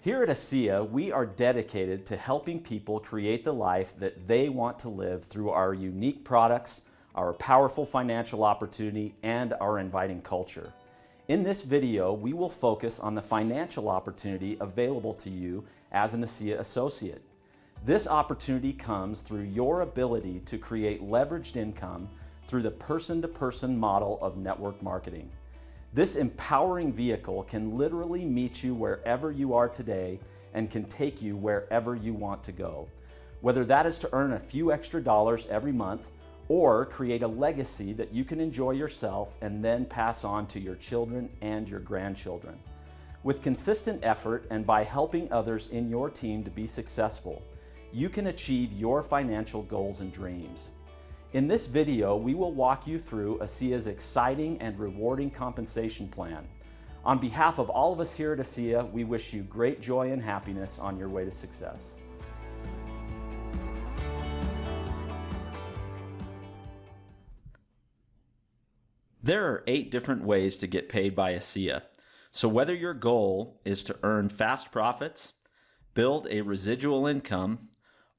Here at ASEA, we are dedicated to helping people create the life that they want to live through our unique products, our powerful financial opportunity, and our inviting culture. In this video, we will focus on the financial opportunity available to you as an ASEA associate. This opportunity comes through your ability to create leveraged income through the person-to-person model of network marketing. This empowering vehicle can literally meet you wherever you are today and can take you wherever you want to go. Whether that is to earn a few extra dollars every month or create a legacy that you can enjoy yourself and then pass on to your children and your grandchildren. With consistent effort and by helping others in your team to be successful, you can achieve your financial goals and dreams. In this video, we will walk you through ASEA's exciting and rewarding compensation plan. On behalf of all of us here at ASEA, we wish you great joy and happiness on your way to success. There are 8 different ways to get paid by ASEA. So whether your goal is to earn fast profits, build a residual income,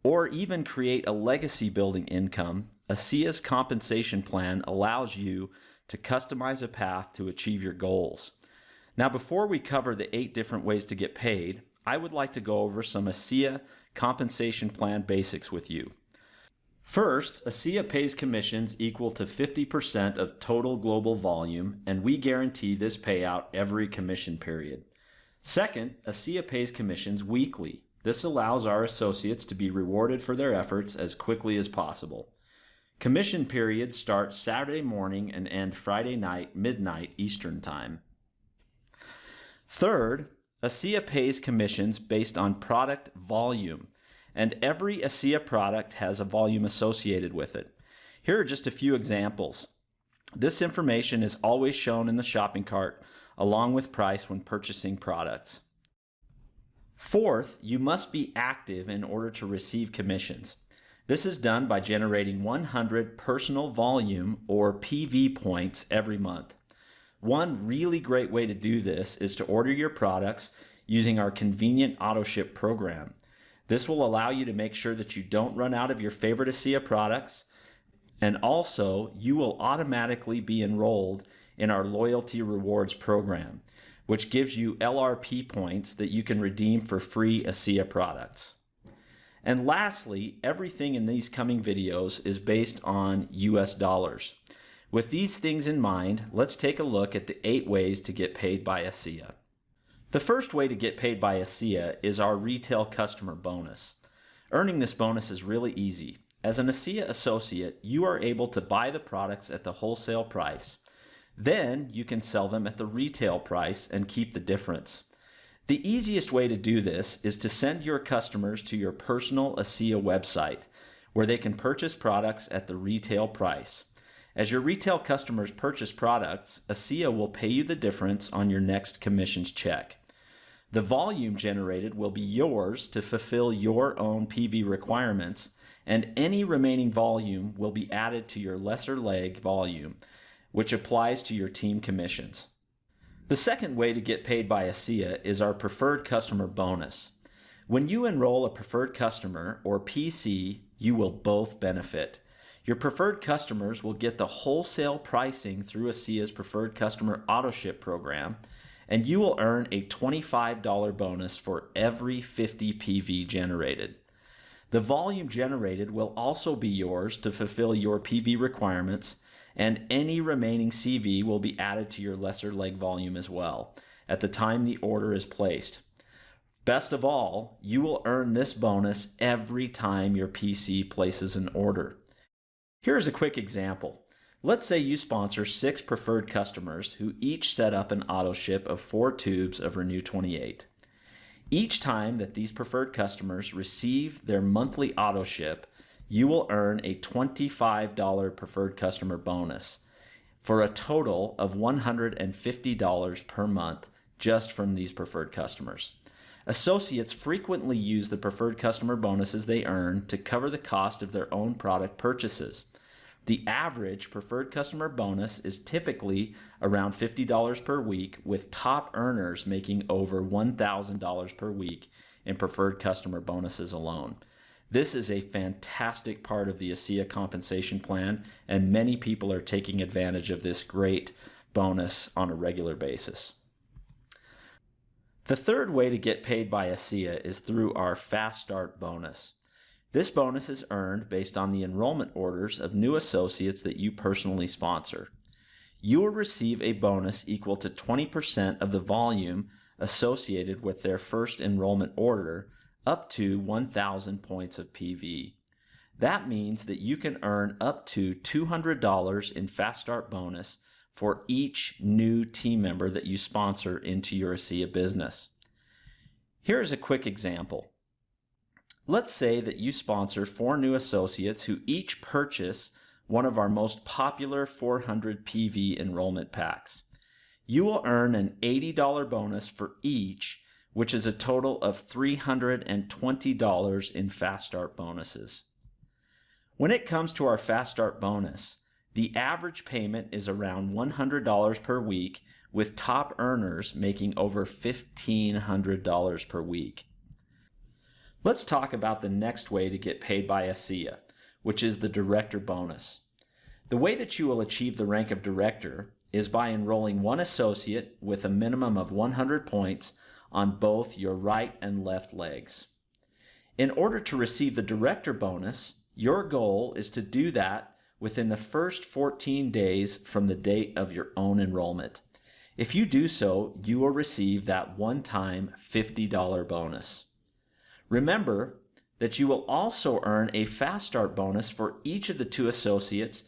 or even create a legacy building income, ASEA's compensation plan allows you to customize a path to achieve your goals. Now, before we cover the 8 different ways to get paid, I would like to go over some ASEA compensation plan basics with you. First, ASEA pays commissions equal to 50% of total global volume, and we guarantee this payout every commission period. Second, ASEA pays commissions weekly. This allows our associates to be rewarded for their efforts as quickly as possible. Commission periods start Saturday morning and end Friday night, midnight Eastern Time. Third, ASEA pays commissions based on product volume, and every ASEA product has a volume associated with it. Here are just a few examples. This information is always shown in the shopping cart along with price when purchasing products. Fourth, you must be active in order to receive commissions. This is done by generating 100 personal volume or PV points every month. One really great way to do this is to order your products using our convenient auto ship program. This will allow you to make sure that you don't run out of your favorite ASEA products, and also you will automatically be enrolled in our loyalty rewards program, which gives you LRP points that you can redeem for free ASEA products. And lastly, everything in these coming videos is based on US dollars. With these things in mind, let's take a look at the 8 ways to get paid by ASEA. The first way to get paid by ASEA is our retail customer bonus. Earning this bonus is really easy. As an ASEA associate, you are able to buy the products at the wholesale price. Then you can sell them at the retail price and keep the difference. The easiest way to do this is to send your customers to your personal ASEA website, where they can purchase products at the retail price. As your retail customers purchase products, ASEA will pay you the difference on your next commissions check. The volume generated will be yours to fulfill your own PV requirements, and any remaining volume will be added to your lesser leg volume, which applies to your team commissions. The second way to get paid by ASEA is our preferred customer bonus. When you enroll a preferred customer, or PC, you will both benefit. Your preferred customers will get the wholesale pricing through ASEA's preferred customer auto ship program, and you will earn a $25 bonus for every 50 PV generated. The volume generated will also be yours to fulfill your PV requirements, and any remaining CV will be added to your lesser leg volume as well at the time the order is placed. Best of all, you will earn this bonus every time your PC places an order. Here's a quick example. Let's say you sponsor 6 preferred customers who each set up an auto ship of 4 tubes of Renew 28. Each time that these preferred customers receive their monthly auto ship, you will earn a $25 preferred customer bonus for a total of $150 per month just from these preferred customers. Associates frequently use the preferred customer bonuses they earn to cover the cost of their own product purchases. The average preferred customer bonus is typically around $50 per week, with top earners making over $1,000 per week in preferred customer bonuses alone. This is a fantastic part of the ASEA compensation plan, and many people are taking advantage of this great bonus on a regular basis. The third way to get paid by ASEA is through our Fast Start bonus. This bonus is earned based on the enrollment orders of new associates that you personally sponsor. You will receive a bonus equal to 20% of the volume associated with their first enrollment order, up to 1,000 points of PV. That means that you can earn up to $200 in Fast Start bonus for each new team member that you sponsor into your ASEA business. Here's a quick example. Let's say that you sponsor 4 new associates who each purchase one of our most popular 400 PV enrollment packs. You will earn an $80 bonus for each, which is a total of $320 in Fast Start bonuses. When it comes to our Fast Start bonus, the average payment is around $100 per week, with top earners making over $1,500 per week. Let's talk about the next way to get paid by ASEA, which is the director bonus. The way that you will achieve the rank of director is by enrolling one associate with a minimum of 100 points on both your right and left legs. In order to receive the director bonus, your goal is to do that within the first 14 days from the date of your own enrollment. If you do so, you will receive that one-time $50 bonus. Remember that you will also earn a Fast Start bonus for each of the 2 associates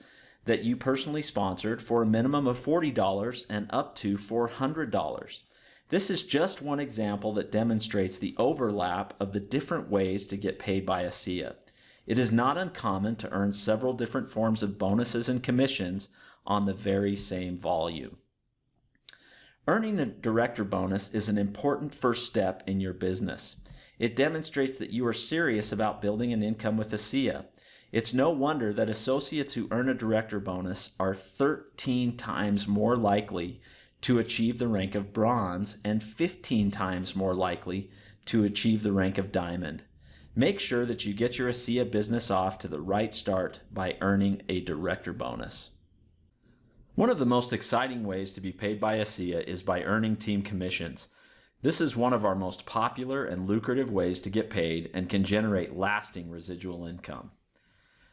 that you personally sponsored for a minimum of $40 and up to $400. This is just one example that demonstrates the overlap of the different ways to get paid by ASEA. It is not uncommon to earn several different forms of bonuses and commissions on the very same volume. Earning a director bonus is an important first step in your business. It demonstrates that you are serious about building an income with ASEA. It's no wonder that associates who earn a director bonus are 13 times more likely to achieve the rank of bronze and 15 times more likely to achieve the rank of diamond. Make sure that you get your ASEA business off to the right start by earning a director bonus. One of the most exciting ways to be paid by ASEA is by earning team commissions. This is one of our most popular and lucrative ways to get paid and can generate lasting residual income.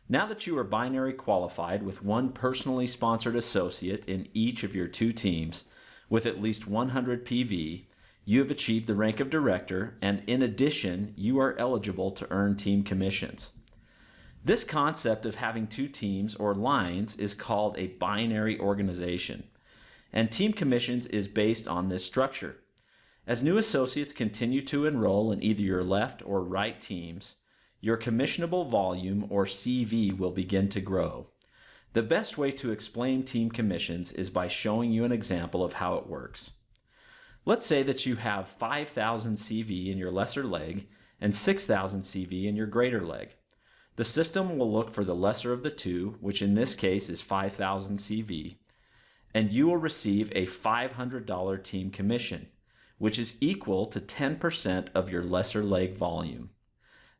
Now that you are binary qualified with one personally sponsored associate in each of your 2 teams with at least 100 PV, you have achieved the rank of director, and in addition, you are eligible to earn team commissions. This concept of having 2 teams or lines is called a binary organization, and team commissions is based on this structure. As new associates continue to enroll in either your left or right teams, your commissionable volume, or CV, will begin to grow. The best way to explain team commissions is by showing you an example of how it works. Let's say that you have 5,000 CV in your lesser leg and 6,000 CV in your greater leg. The system will look for the lesser of the 2, which in this case is 5,000 CV, and you will receive a $500 team commission, which is equal to 10% of your lesser leg volume.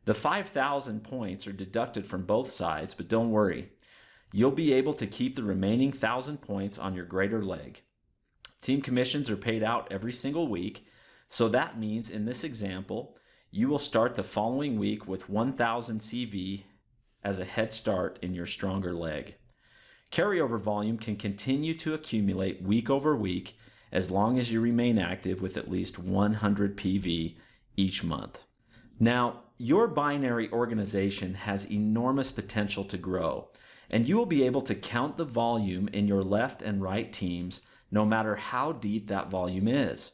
The 5,000 points are deducted from both sides, but don't worry. You'll be able to keep the remaining 1,000 points on your greater leg. Team commissions are paid out every single week, so that means in this example, you will start the following week with 1,000 CV as a head start in your stronger leg. Carryover volume can continue to accumulate week over week as long as you remain active with at least 100 PV each month. Now, your binary organization has enormous potential to grow, and you will be able to count the volume in your left and right teams no matter how deep that volume is.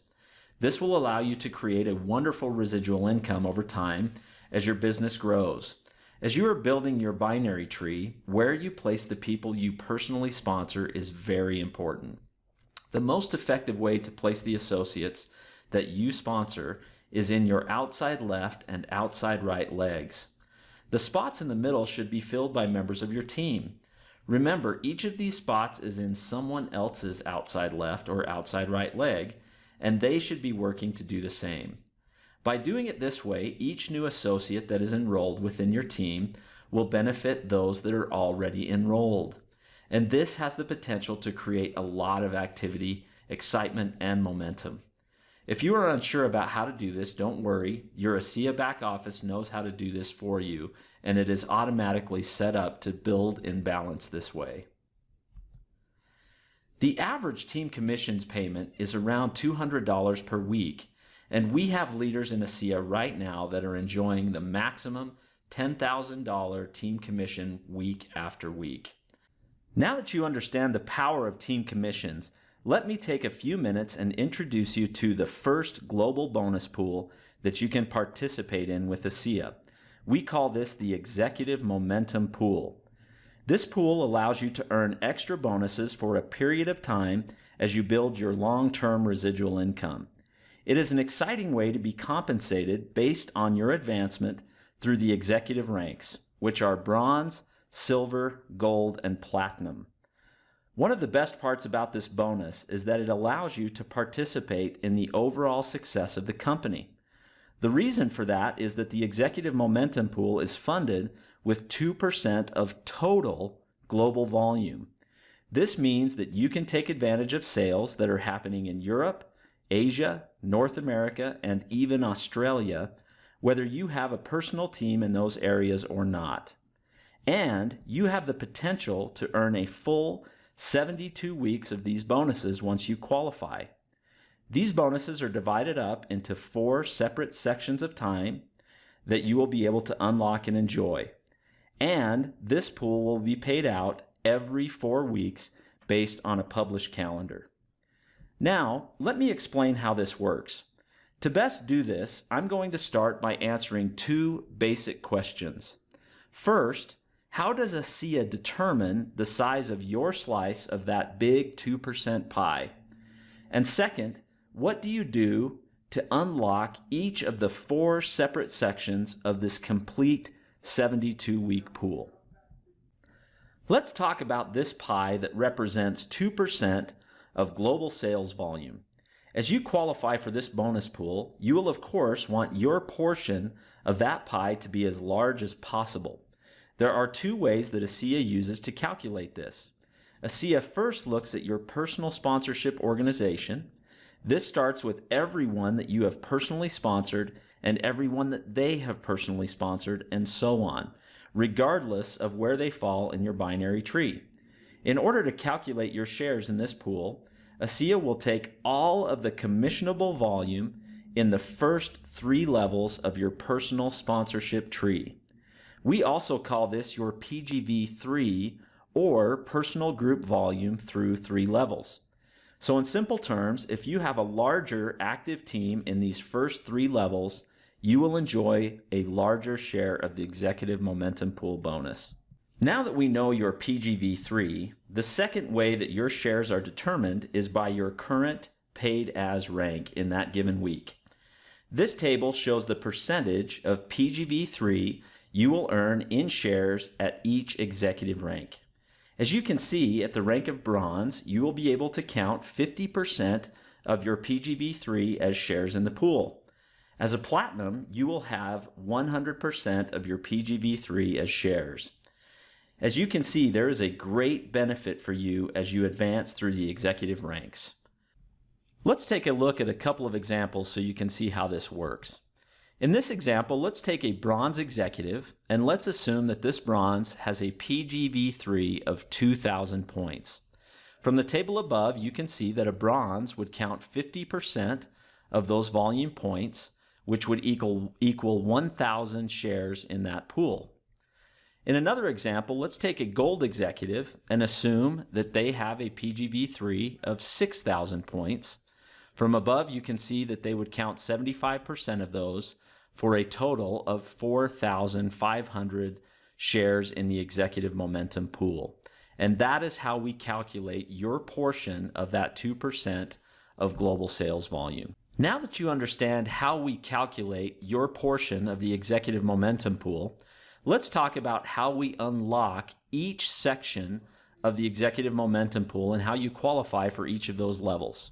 This will allow you to create a wonderful residual income over time as your business grows. As you are building your binary tree, where you place the people you personally sponsor is very important. The most effective way to place the associates that you sponsor is in your outside left and outside right legs. The spots in the middle should be filled by members of your team. Remember, each of these spots is in someone else's outside left or outside right leg, and they should be working to do the same. By doing it this way, each new associate that is enrolled within your team will benefit those that are already enrolled. And this has the potential to create a lot of activity, excitement, and momentum. If you are unsure about how to do this, don't worry. Your ASEA back office knows how to do this for you, and it is automatically set up to build in balance this way. The average team commissions payment is around $200 per week, and we have leaders in ASEA right now that are enjoying the maximum $10,000 team commission week after week. Now that you understand the power of team commissions, let me take a few minutes and introduce you to the first global bonus pool that you can participate in with ASEA. We call this the Executive Momentum Pool. This pool allows you to earn extra bonuses for a period of time as you build your long-term residual income. It is an exciting way to be compensated based on your advancement through the executive ranks, which are bronze, silver, gold, and platinum. One of the best parts about this bonus is that it allows you to participate in the overall success of the company. The reason for that is that the Executive Momentum Pool is funded with 2% of total global volume. This means that you can take advantage of sales that are happening in Europe, Asia, North America, and even Australia, whether you have a personal team in those areas or not. And you have the potential to earn a full 72 weeks of these bonuses once you qualify. These bonuses are divided up into 4 separate sections of time that you will be able to unlock and enjoy. And this pool will be paid out every 4 weeks based on a published calendar. Now, let me explain how this works. To best do this, I'm going to start by answering 2 basic questions. First, how does ASEA determine the size of your slice of that big 2% pie? And second, what do you do to unlock each of the 4 separate sections of this complete 72-week pool? Let's talk about this pie that represents 2% of global sales volume. As you qualify for this bonus pool, you will of course want your portion of that pie to be as large as possible. There are 2 ways that ASEA uses to calculate this. ASEA first looks at your personal sponsorship organization. This starts with everyone that you have personally sponsored and everyone that they have personally sponsored, and so on, regardless of where they fall in your binary tree. In order to calculate your shares in this pool, ASEA will take all of the commissionable volume in the first 3 levels of your personal sponsorship tree. We also call this your PGV3, or personal group volume through 3 levels. So in simple terms, if you have a larger active team in these first 3 levels, you will enjoy a larger share of the Executive Momentum Pool bonus. Now that we know your PGV3, the second way that your shares are determined is by your current paid as rank in that given week. This table shows the percentage of PGV3 you will earn in shares at each executive rank. As you can see, at the rank of bronze, you will be able to count 50% of your PGV3 as shares in the pool. As a platinum, you will have 100% of your PGV3 as shares. As you can see, there is a great benefit for you as you advance through the executive ranks. Let's take a look at a couple of examples so you can see how this works. In this example, let's take a bronze executive and let's assume that this bronze has a PGV3 of 2,000 points. From the table above, you can see that a bronze would count 50% of those volume points, which would equal 1,000 shares in that pool. In another example, let's take a gold executive and assume that they have a PGV3 of 6,000 points. From above, you can see that they would count 75% of those for a total of 4,500 shares in the Executive Momentum Pool. And that is how we calculate your portion of that 2% of global sales volume. Now that you understand how we calculate your portion of the Executive Momentum Pool, let's talk about how we unlock each section of the executive momentum pool and how you qualify for each of those levels.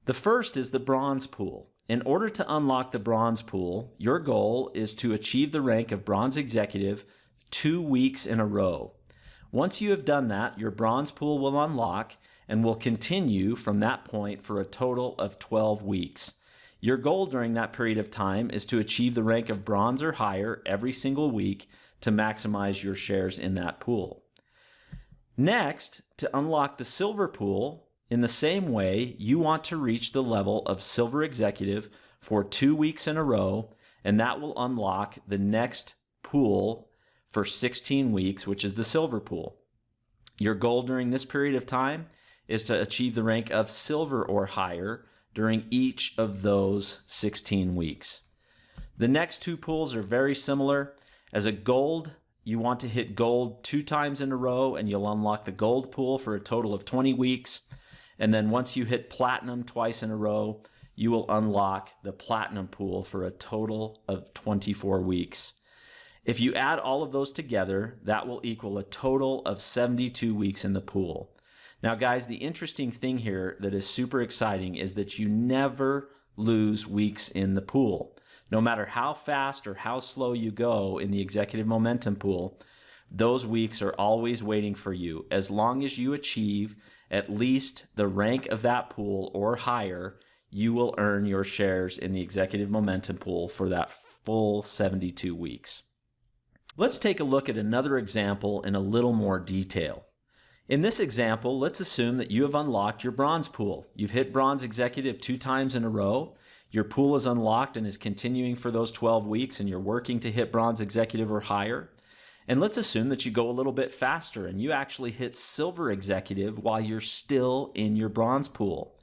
The first is the bronze pool. In order to unlock the bronze pool, your goal is to achieve the rank of bronze executive 2 weeks in a row. Once you have done that, your bronze pool will unlock and will continue from that point for a total of 12 weeks. Your goal during that period of time is to achieve the rank of bronze or higher every single week to maximize your shares in that pool. Next, to unlock the silver pool, in the same way, you want to reach the level of silver executive for 2 weeks in a row, and that will unlock the next pool for 16 weeks, which is the silver pool. Your goal during this period of time is to achieve the rank of silver or higher during each of those 16 weeks. The next 2 pools are very similar. As a gold, you want to hit gold 2 times in a row, and you'll unlock the gold pool for a total of 20 weeks. And then once you hit platinum twice in a row, you will unlock the platinum pool for a total of 24 weeks. If you add all of those together, that will equal a total of 72 weeks in the pool. Now, guys, the interesting thing here that is super exciting is that you never lose weeks in the pool. No matter how fast or how slow you go in the executive momentum pool, those weeks are always waiting for you. As long as you achieve at least the rank of that pool or higher, you will earn your shares in the executive momentum pool for that full 72 weeks. Let's take a look at another example in a little more detail. In this example, let's assume that you have unlocked your bronze pool. You've hit bronze executive 2 times in a row. Your pool is unlocked and is continuing for those 12 weeks, and you're working to hit bronze executive or higher. And let's assume that you go a little bit faster and you actually hit silver executive while you're still in your bronze pool.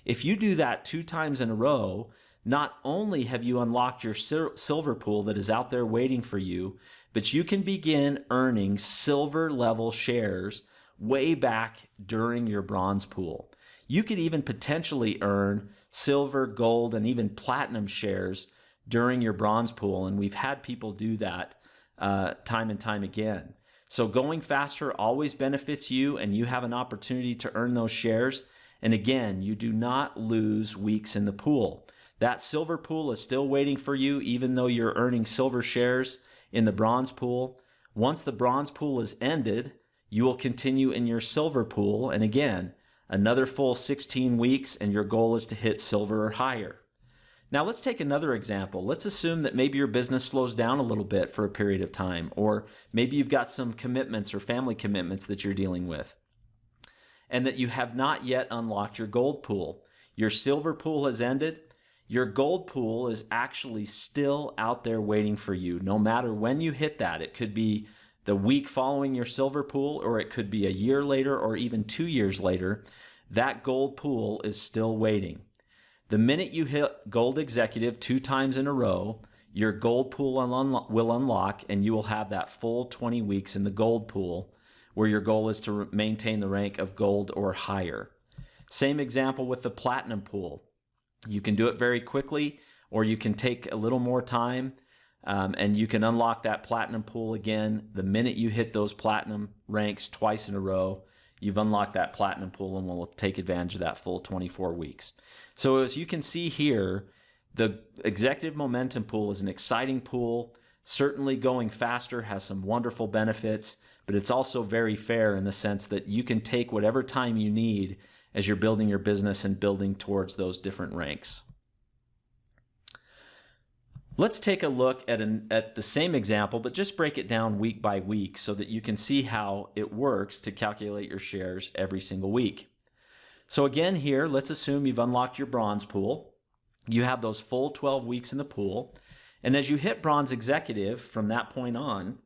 If you do that 2 times in a row, not only have you unlocked your silver pool that is out there waiting for you, but you can begin earning silver level shares way back during your bronze pool. You could even potentially earn silver, gold, and even platinum shares during your bronze pool, and we've had people do that time and time again. So going faster always benefits you, and you have an opportunity to earn those shares. And again, you do not lose weeks in the pool. That silver pool is still waiting for you, even though you're earning silver shares in the bronze pool. Once the bronze pool is ended, you will continue in your silver pool, and again, another full 16 weeks, and your goal is to hit silver or higher. Now let's take another example. Let's assume that maybe your business slows down a little bit for a period of time, or maybe you've got some commitments or family commitments that you're dealing with, and that you have not yet unlocked your gold pool. Your silver pool has ended. Your gold pool is actually still out there waiting for you, no matter when you hit that. It could be the week following your silver pool, or it could be a year later, or even 2 years later. That gold pool is still waiting. The minute you hit gold executive 2 times in a row, your gold pool will unlock, and you will have that full 20 weeks in the gold pool, where your goal is to maintain the rank of gold or higher. Same example with the platinum pool. You can do it very quickly, or you can take a little more time, and you can unlock that platinum pool again. The minute you hit those platinum ranks twice in a row, you've unlocked that platinum pool, and will take advantage of that full 24 weeks. So as you can see here, the executive momentum pool is an exciting pool. Certainly going faster has some wonderful benefits, but it's also very fair in the sense that you can take whatever time you need as you're building your business and building towards those different ranks. Let's take a look at the same example, but just break it down week by week so that you can see how it works to calculate your shares every single week. So again here, let's assume you've unlocked your bronze pool. You have those full 12 weeks in the pool. And as you hit bronze executive from that point on,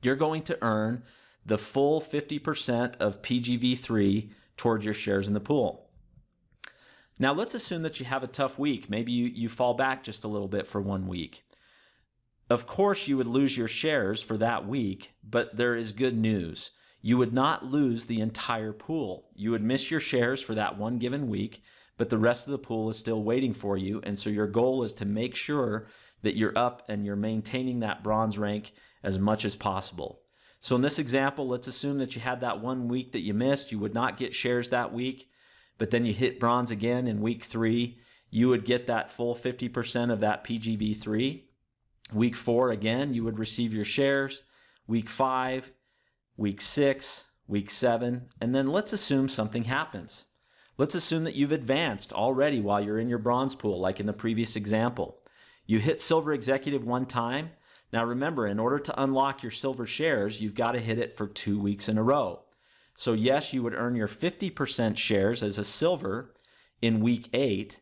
you're going to earn the full 50% of PGV3 towards your shares in the pool. Now let's assume that you have a tough week. Maybe you fall back just a little bit for 1 week. Of course, you would lose your shares for that week, but there is good news. You would not lose the entire pool. You would miss your shares for that one given week, but the rest of the pool is still waiting for you. And so your goal is to make sure that you're up and you're maintaining that bronze rank as much as possible. So in this example, let's assume that you had that 1 week that you missed. You would not get shares that week, but then you hit bronze again in week 3. You would get that full 50% of that PGV3. Week 4, again, you would receive your shares. Week 5, week 6, week 7, and then let's assume something happens. Let's assume that you've advanced already while you're in your bronze pool, like in the previous example. You hit silver executive one time. Now remember, in order to unlock your silver shares, you've got to hit it for 2 weeks in a row. So yes, you would earn your 50% shares as a silver in week 8.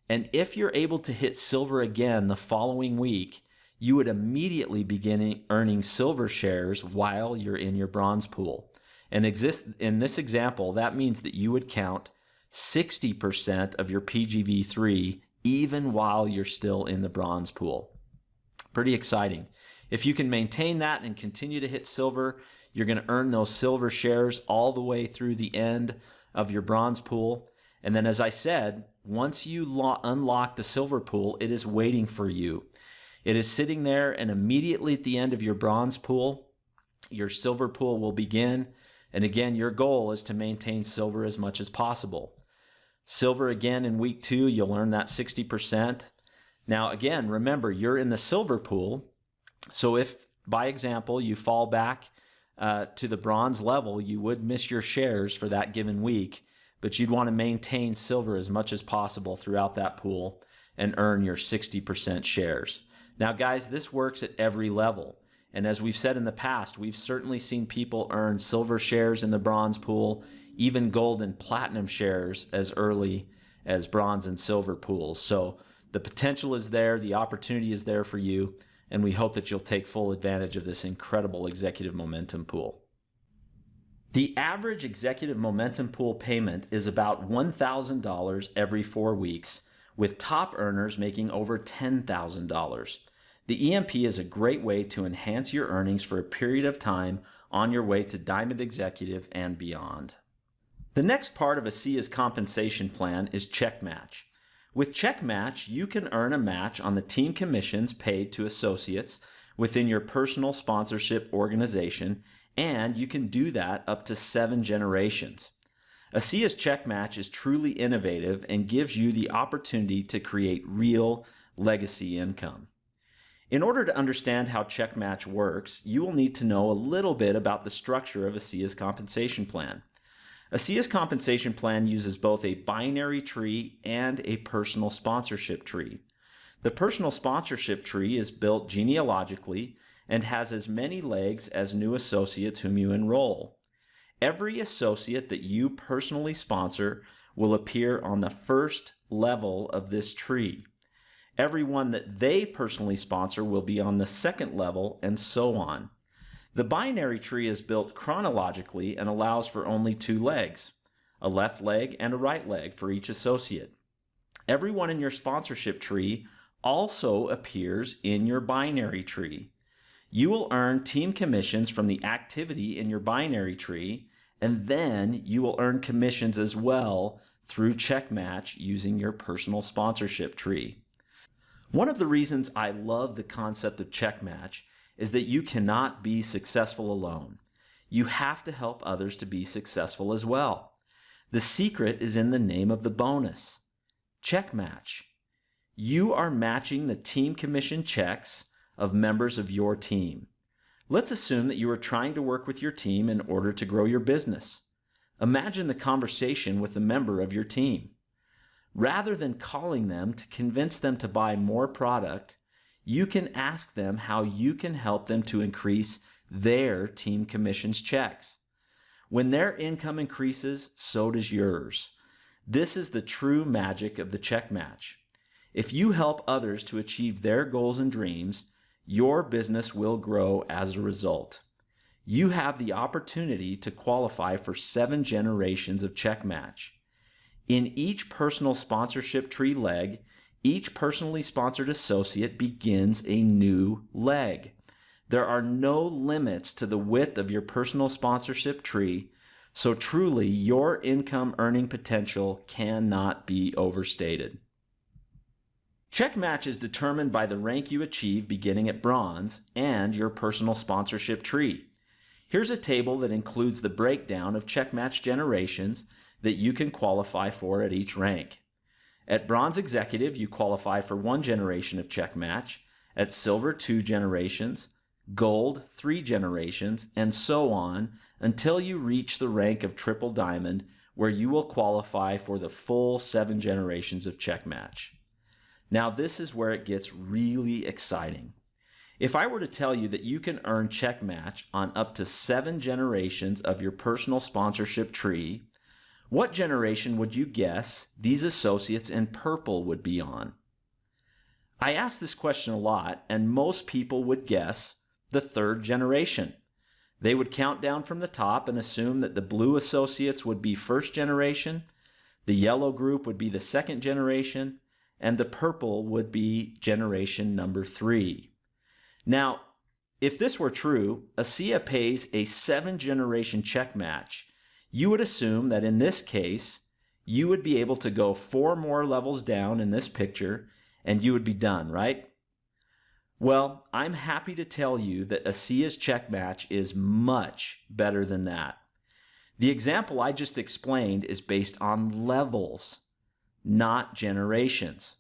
And if you're able to hit silver again the following week, you would immediately begin earning silver shares while you're in your bronze pool. And in this example, that means that you would count 60% of your PGV3 even while you're still in the bronze pool. Pretty exciting. If you can maintain that and continue to hit silver, you're going to earn those silver shares all the way through the end of your bronze pool. And then, as I said, once you unlock the silver pool, it is waiting for you. It is sitting there, and immediately at the end of your bronze pool, your silver pool will begin. And again, your goal is to maintain silver as much as possible. Silver again in week 2, you'll earn that 60%. Now again, remember, you're in the silver pool. So if, by example, you fall back to the bronze level, you would miss your shares for that given week, but you'd want to maintain silver as much as possible throughout that pool and earn your 60% shares. Now guys, this works at every level. And as we've said in the past, we've certainly seen people earn silver shares in the bronze pool, even gold and platinum shares as early as bronze and silver pools. So the potential is there, the opportunity is there for you, and we hope that you'll take full advantage of this incredible executive momentum pool. The average executive momentum pool payment is about $1,000 every 4 weeks, with top earners making over $10,000. The EMP is a great way to enhance your earnings for a period of time on your way to Diamond Executive and beyond. The next part of ASEA's compensation plan is check match. With check match, you can earn a match on the team commissions paid to associates within your personal sponsorship organization, and you can do that up to 7 generations. ASEA's check match is truly innovative and gives you the opportunity to create real legacy income. In order to understand how check match works, you will need to know a little bit about the structure of ASEA's compensation plan. ASEA's compensation plan uses both a binary tree and a personal sponsorship tree. The personal sponsorship tree is built genealogically and has as many legs as new associates whom you enroll. Every associate that you personally sponsor will appear on the first level of this tree. Everyone that they personally sponsor will be on the second level, and so on. The binary tree is built chronologically and allows for only 2 legs, a left leg and a right leg for each associate. Everyone in your sponsorship tree also appears in your binary tree. You will earn team commissions from the activity in your binary tree, and then you will earn commissions as well through check match using your personal sponsorship tree. One of the reasons I love the concept of check match is that you cannot be successful alone. You have to help others to be successful as well. The secret is in the name of the bonus, check match. You are matching the team commission checks of members of your team. Let's assume that you are trying to work with your team in order to grow your business. Imagine the conversation with a member of your team. Rather than calling them to convince them to buy more product, you can ask them how you can help them to increase their team commissions checks. When their income increases, so does yours. This is the true magic of the check match. If you help others to achieve their goals and dreams, your business will grow as a result. You have the opportunity to qualify for 7 generations of check match. In each personal sponsorship tree leg, each personally sponsored associate begins a new leg. There are no limits to the width of your personal sponsorship tree, so truly your income earning potential cannot be overstated. Check match is determined by the rank you achieve beginning at bronze and your personal sponsorship tree. Here's a table that includes the breakdown of check match generations that you can qualify for at each rank. At Bronze Executive, you qualify for 1 generation of check match, at Silver 2 generations, Gold 3 generations, and so on until you reach the rank of Triple Diamond, where you will qualify for the full 7 generations of check match. Now this is where it gets really exciting. If I were to tell you that you can earn check match on up to 7 generations of your personal sponsorship tree, what generation would you guess these associates in purple would be on? I ask this question a lot, and most people would guess the 3rd generation. They would count down from the top and assume that the blue associates would be 1st generation, the yellow group would be the 2nd generation, and the purple would be generation number 3. Now, if this were true, ASEA pays a 7-generation check match. You would assume that in this case, you would be able to go 4 more levels down in this picture and you would be done, right? Well, I'm happy to tell you that ASEA's check match is much better than that. The example I just explained is based on levels, not generations.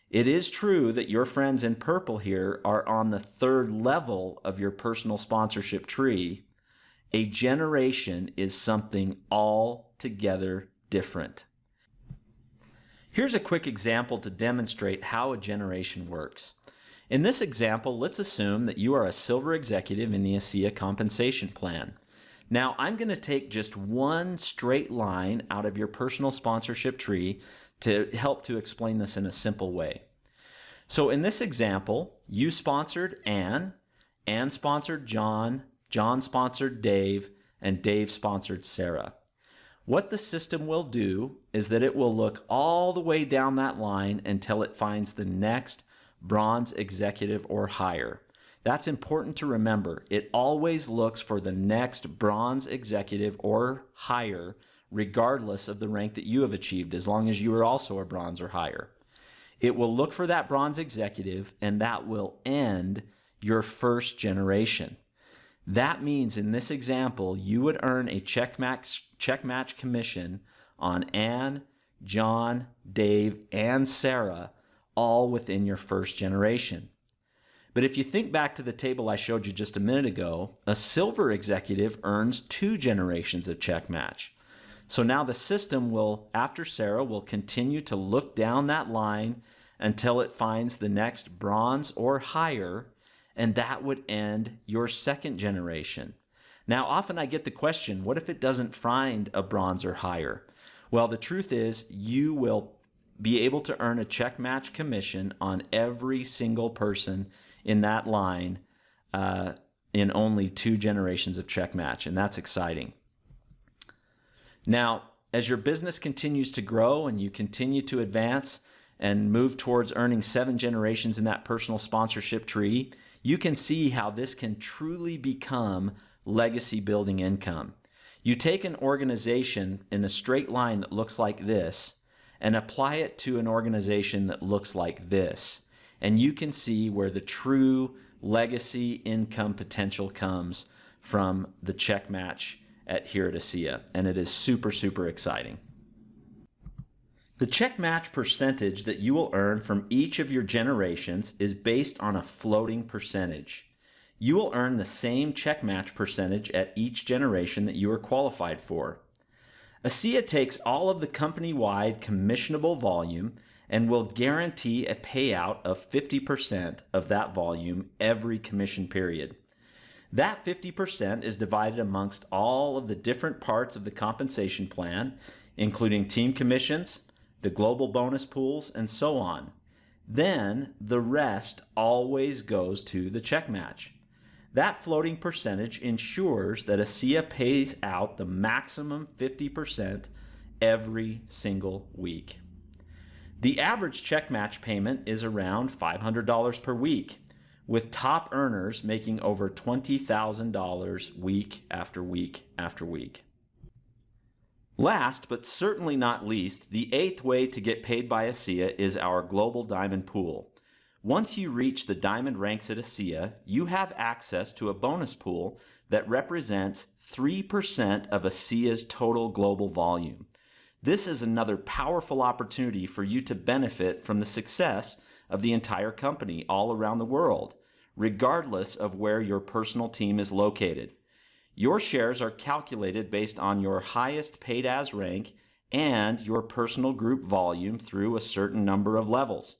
It is true that your friends in purple here are on the 3rd level of your personal sponsorship tree. A generation is something altogether different. Here's a quick example to demonstrate how a generation works. In this example, let's assume that you are a silver executive in the ASEA compensation plan. Now, I'm going to take just one straight line out of your personal sponsorship tree to help to explain this in a simple way. So in this example, you sponsored Ann sponsored John sponsored Dave, and Dave sponsored Sarah. What the system will do is that it will look all the way down that line until it finds the next bronze executive or higher. That's important to remember. It always looks for the next bronze executive or higher, regardless of the rank that you have achieved, as long as you are also a bronze or higher. It will look for that bronze executive, and that will end your 1st generation. That means in this example, you would earn a check match commission on Ann, John, Dave, and Sarah, all within your 1st generation. But if you think back to the table I showed you just a minute ago, a silver executive earns 2 generations of check match. So now the system will, after Sarah, will continue to look down that line until it finds the next bronze or higher, and that would end your 2nd generation. Now, often I get the question, what if it doesn't find a bronze or higher? Well, the truth is you will be able to earn a check match commission on every single person in that line in only 2 generations of check match, and that's exciting. Now, as your business continues to grow and you continue to advance and move towards earning 7 generations in that personal sponsorship tree, you can see how this can truly become legacy building income. You take an organization in a straight line that looks like this and apply it to an organization that looks like this, and you can see where the true legacy income potential comes from the check match here at ASEA, and it is super, super exciting. The check match percentage that you will earn from each of your generations is based on a floating percentage. You will earn the same check match percentage at each generation that you are qualified for. ASEA takes all of the company-wide commissionable volume and will guarantee a payout of 50% of that volume every commission period. That 50% is divided amongst all of the different parts of the compensation plan, including team commissions, the global bonus pools, and so on. Then the rest always goes to the check match. That floating percentage ensures that ASEA pays out the maximum 50% every single week. The average check match payment is around $500 per week, with top earners making over $20,000 week after week after week. Last, but certainly not least, the 8th way to get paid by ASEA is our Global Diamond Pool. Once you reach the diamond ranks at ASEA, you have access to a bonus pool that represents 3% of ASEA's total global volume. This is another powerful opportunity for you to benefit from the success of the entire company all around the world, regardless of where your personal team is located. Your shares are calculated based on your highest paid as rank and your personal group volume through a certain number of levels.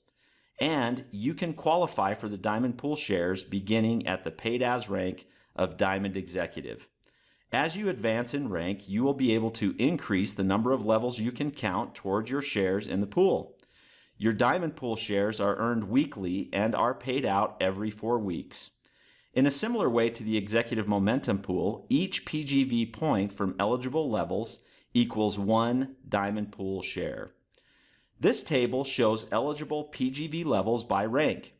And you can qualify for the Diamond Pool shares beginning at the paid as rank of Diamond Executive. As you advance in rank, you will be able to increase the number of levels you can count towards your shares in the pool. Your Diamond Pool shares are earned weekly and are paid out every 4 weeks. In a similar way to the Executive Momentum Pool, each PGV point from eligible levels equals 1 Diamond Pool share. This table shows eligible PGV levels by rank.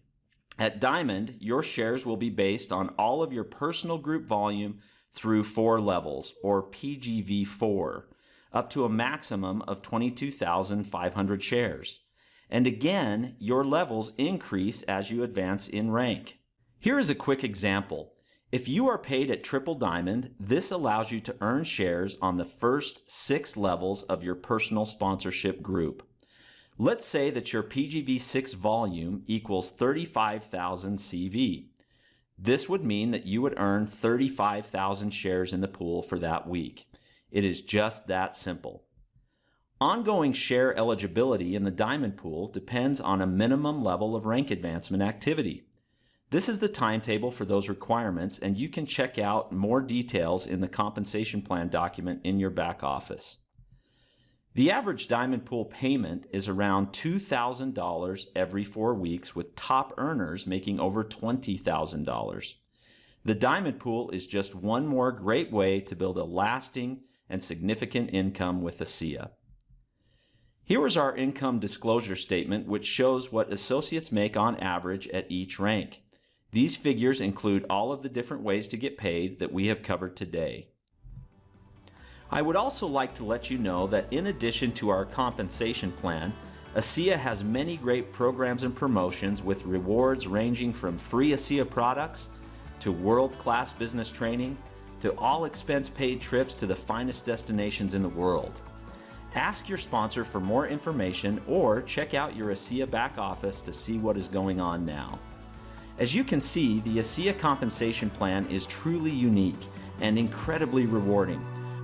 At Diamond, your shares will be based on all of your personal group volume through 4 levels, or PGV 4, up to a maximum of 22,500 shares. And again, your levels increase as you advance in rank. Here is a quick example. If you are paid at Triple Diamond, this allows you to earn shares on the first 6 levels of your personal sponsorship group. Let's say that your PGV 6 volume equals 35,000 CV. This would mean that you would earn 35,000 shares in the pool for that week. It is just that simple. Ongoing share eligibility in the Diamond Pool depends on a minimum level of rank advancement activity. This is the timetable for those requirements, and you can check out more details in the compensation plan document in your back office. The average Diamond Pool payment is around $2,000 every 4 weeks, with top earners making over $20,000. The Diamond Pool is just one more great way to build a lasting and significant income with ASEA. Here is our income disclosure statement, which shows what associates make on average at each rank. These figures include all of the different ways to get paid that we have covered today. I would also like to let you know that in addition to our compensation plan, ASEA has many great programs and promotions with rewards ranging from free ASEA products to world-class business training to all expense-paid trips to the finest destinations in the world. Ask your sponsor for more information or check out your ASEA back office to see what is going on now. As you can see, the ASEA compensation plan is truly unique and incredibly rewarding.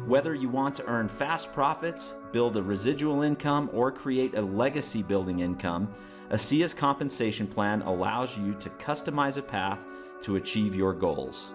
Whether you want to earn fast profits, build a residual income, or create a legacy building income, ASEA's compensation plan allows you to customize a path to achieve your goals.